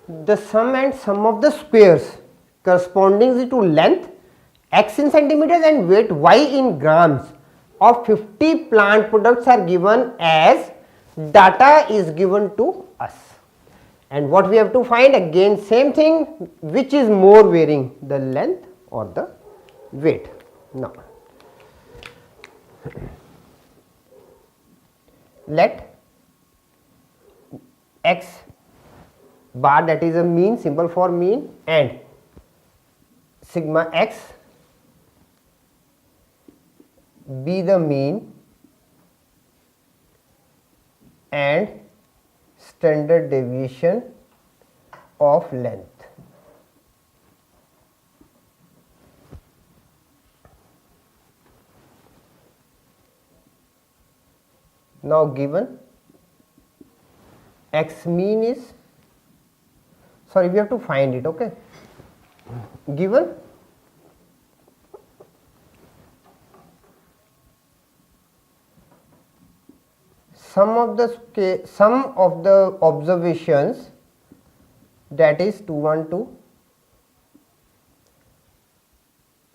the sum and sum of the squares corresponding to length x in centimeters and weight y in grams of 50 plant products are given as data is given to us. And what we have to find, again same thing, which is more varying, the length or the weight. Now let x bar, that is a mean, symbol for mean, and sigma x be the mean and standard deviation of length. Now given x mean is, sorry, we have to find it, okay. Given sum of the observations, that is 212,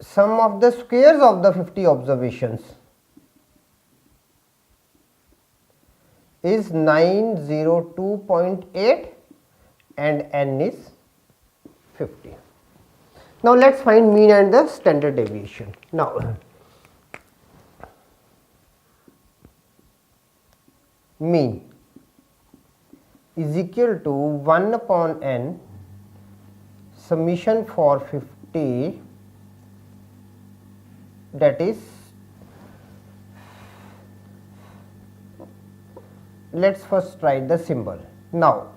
sum of the squares of the 50 observations is 902.8 and n is 50. Now let us find mean and the standard deviation. Now mean is equal to 1 upon n summation for 50, that is, let us first write the symbol. Now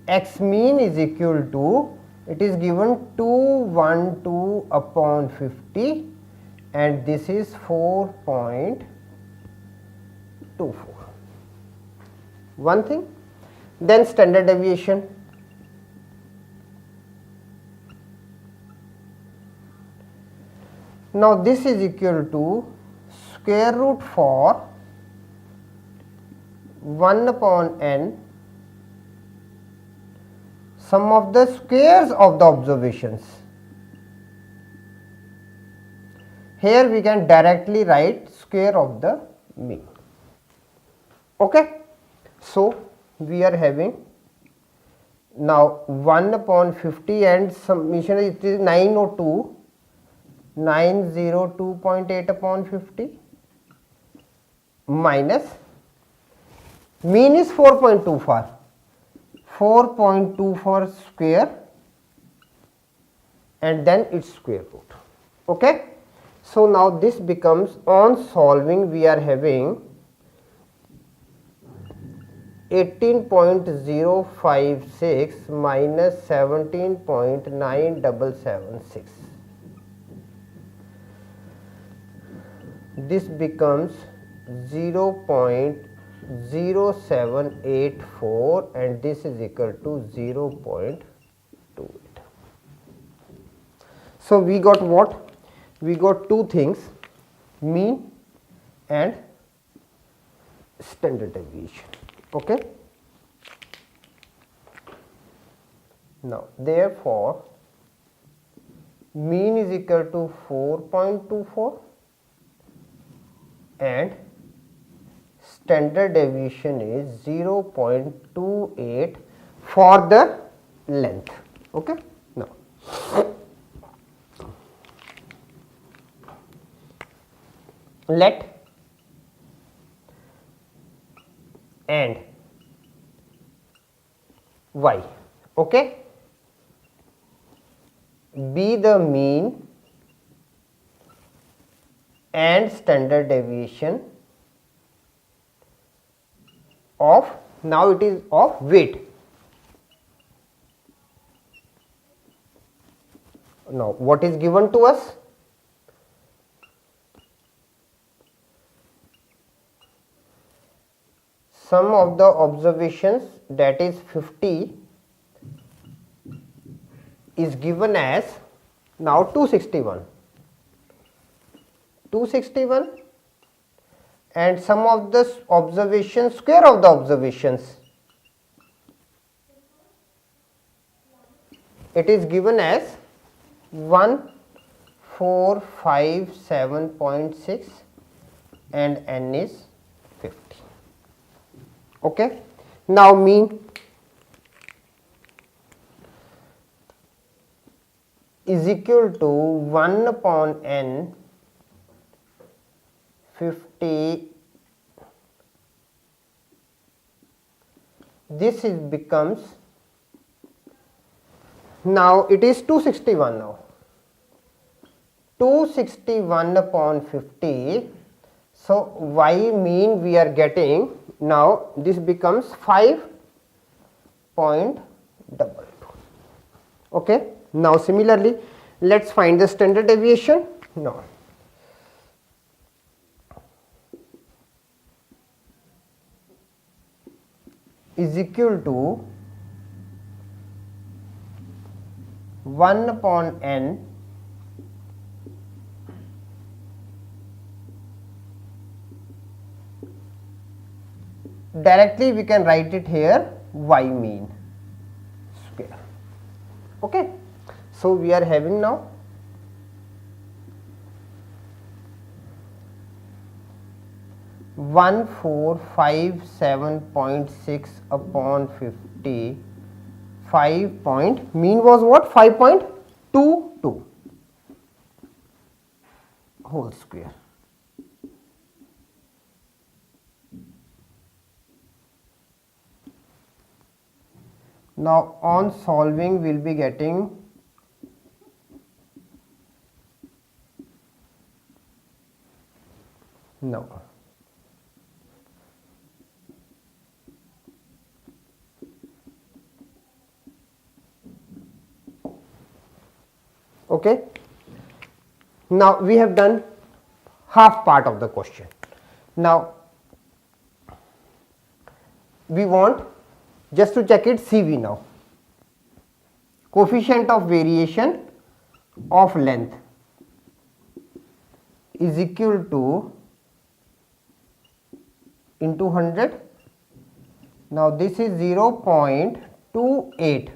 x mean is equal to, it is given 212 upon 50 and this is 4.24. One thing. Then standard deviation. Now this is equal to square root for 1 upon n sum of the squares of the observations. Here we can directly write square of the mean. Okay. So we are having now 1 upon 50 and summation, it is 902.8 upon 50 minus mean is 4.24 square and then its square root. Okay. So now this becomes, on solving we are having 18.056 minus 17.9776. This becomes 0.0784 and this is equal to 0.28. So we got what? We got two things, mean and standard deviation. Okay. Now therefore mean is equal to 4.24 and standard deviation is 0.28 for the length. Okay. Now let and y, okay, be the mean and standard deviation of, now it is of weight. Now what is given to us? Sum of the observations, that is 50, is given as now 261 and sum of the observations, square of the observations it is given as 1457.6 and n is 50. Okay. Now mean is equal to 1 upon n 50. This is becomes, now it is 261 now. 261 upon 50. So y mean we are getting, now this becomes 5.22. Okay. Now similarly, let us find the standard deviation. Now is equal to 1 upon n directly we can write it here y mean square. Okay. So we are having now one 1457.6 upon 50. 5 point mean was what? 5.22 whole square. Now on solving we will be getting no. Okay. Now we have done half part of the question. Now we want just to check it CV now. Coefficient of variation of length is equal to into 100. Now this is 0.28.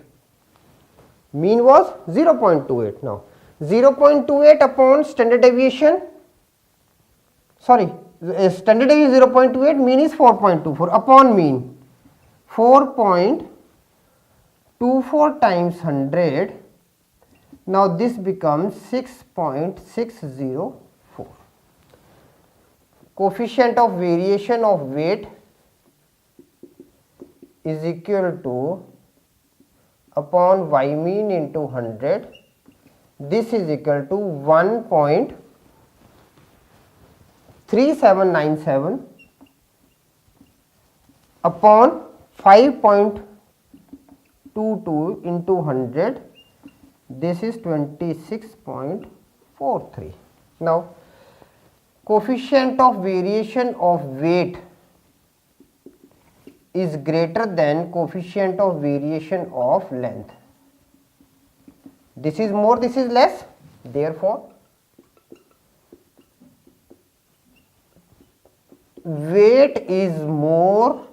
Mean was 0.28. Now 0.28 upon standard deviation, sorry, standard deviation is 0.28, mean is 4.24 upon mean 4.24 times 100. Now this becomes 6.604. Coefficient of variation of weight is equal to upon y mean into 100. This is equal to 1.3797 upon 5.22 into 100. This is 26.43. Now coefficient of variation of weight is greater than coefficient of variation of length. This is more, this is less, therefore weight is more.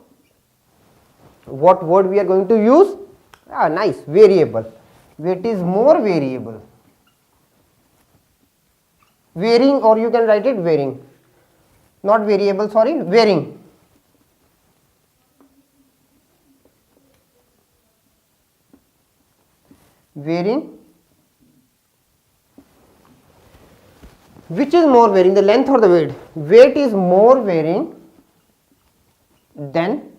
What word we are going to use? Nice, variable. Weight is more variable. Varying, or you can write it varying, not variable, sorry, varying. Varying. Which is more varying, the length or the weight? Weight is more varying than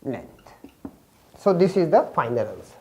length. So this is the final answer.